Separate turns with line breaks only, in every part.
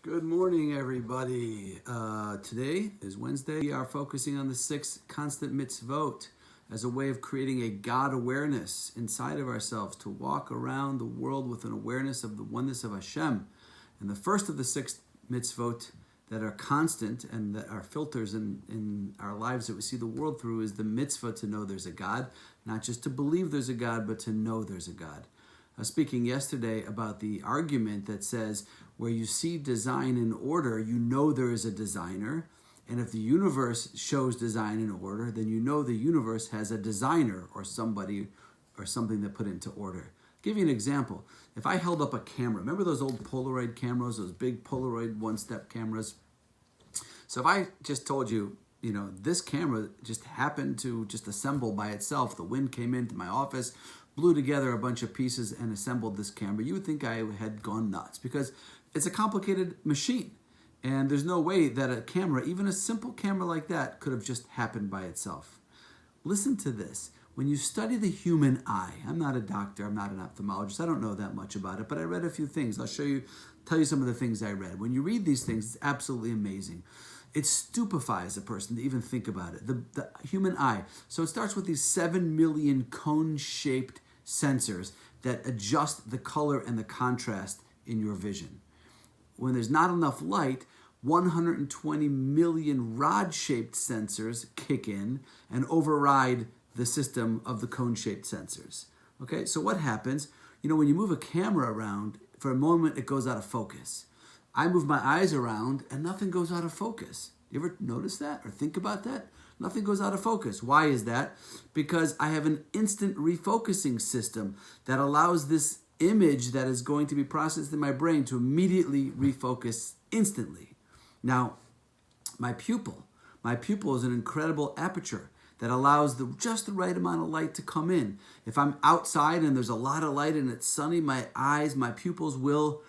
Good morning, everybody. Today is Wednesday. We are focusing on the 6 constant mitzvot as a way of creating a God awareness inside of ourselves to walk around the world with an awareness of the oneness of Hashem. And the first of the 6 mitzvot that are constant and that are filters in our lives that we see the world through is the mitzvah to know there's a God, not just to believe there's a God, but to know there's a God. I was speaking yesterday about the argument that says where you see design in order, you know there is a designer. And if the universe shows design in order, then you know the universe has a designer or somebody or something that put into order. I'll give you an example. If I held up a camera, remember those old Polaroid cameras, those big Polaroid one-step cameras? So if I just told you, this camera just happened to just assemble by itself. The wind came into my office, blew together a bunch of pieces and assembled this camera. You would think I had gone nuts because it's a complicated machine. And there's no way that a camera, even a simple camera like that, could have just happened by itself. Listen to this. When you study the human eye, I'm not a doctor, I'm not an ophthalmologist, I don't know that much about it, but I read a few things. I'll tell you some of the things I read. When you read these things, it's absolutely amazing. It stupefies a person to even think about it. The human eye. So it starts with these 7 million cone-shaped sensors that adjust the color and the contrast in your vision. When there's not enough light, 120 million rod-shaped sensors kick in and override the system of the cone-shaped sensors. Okay, so what happens? When you move a camera around, for a moment it goes out of focus. I move my eyes around and nothing goes out of focus. You ever notice that or think about that? Nothing goes out of focus. Why is that? Because I have an instant refocusing system that allows this image that is going to be processed in my brain to immediately refocus instantly. Now, my pupil is an incredible aperture that allows just the right amount of light to come in. If I'm outside and there's a lot of light and it's sunny, my pupils will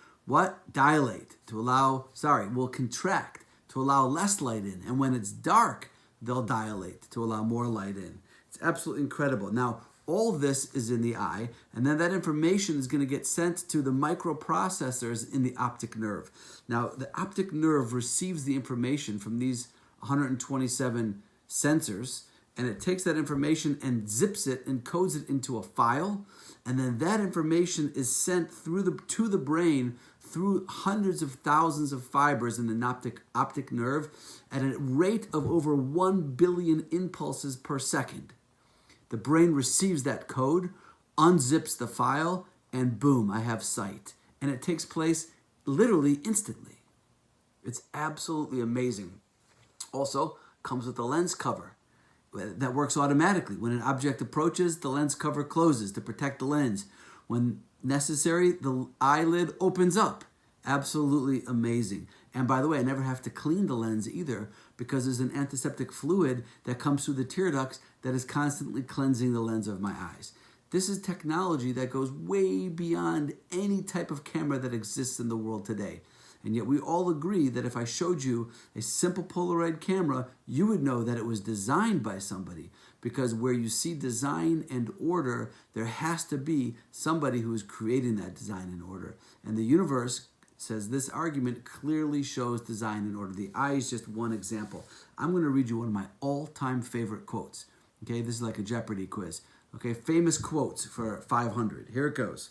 dilate will contract to allow less light in. And when it's dark, they'll dilate to allow more light in. It's absolutely incredible. Now, all this is in the eye, and then that information is going to get sent to the microprocessors in the optic nerve. Now, the optic nerve receives the information from these 127 sensors, and it takes that information and zips it and codes it into a file, and then that information is sent to the brain through hundreds of thousands of fibers in the optic nerve at a rate of over 1 billion impulses per second. The brain receives that code, unzips the file, and boom, I have sight. And it takes place literally instantly. It's absolutely amazing. Also, comes with a lens cover that works automatically. When an object approaches, the lens cover closes to protect the lens. When necessary, the eyelid opens up. Absolutely amazing. And by the way, I never have to clean the lens either because there's an antiseptic fluid that comes through the tear ducts that is constantly cleansing the lens of my eyes. This is technology that goes way beyond any type of camera that exists in the world today. And yet we all agree that if I showed you a simple Polaroid camera, you would know that it was designed by somebody, because where you see design and order, there has to be somebody who is creating that design and order. And the universe says this argument clearly shows design and order. The eye is just one example. I'm going to read you one of my all-time favorite quotes. Okay, this is like a Jeopardy quiz. Okay, famous quotes for 500. Here it goes.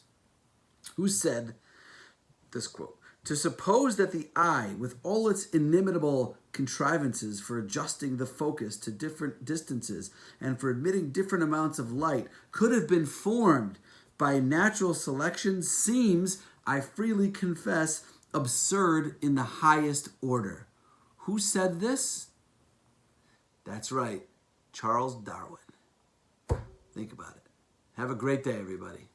Who said this quote? "To suppose that the eye, with all its inimitable contrivances for adjusting the focus to different distances and for admitting different amounts of light, could have been formed by natural selection seems, I freely confess, absurd in the highest order." Who said this? That's right, Charles Darwin. Think about it. Have a great day, everybody.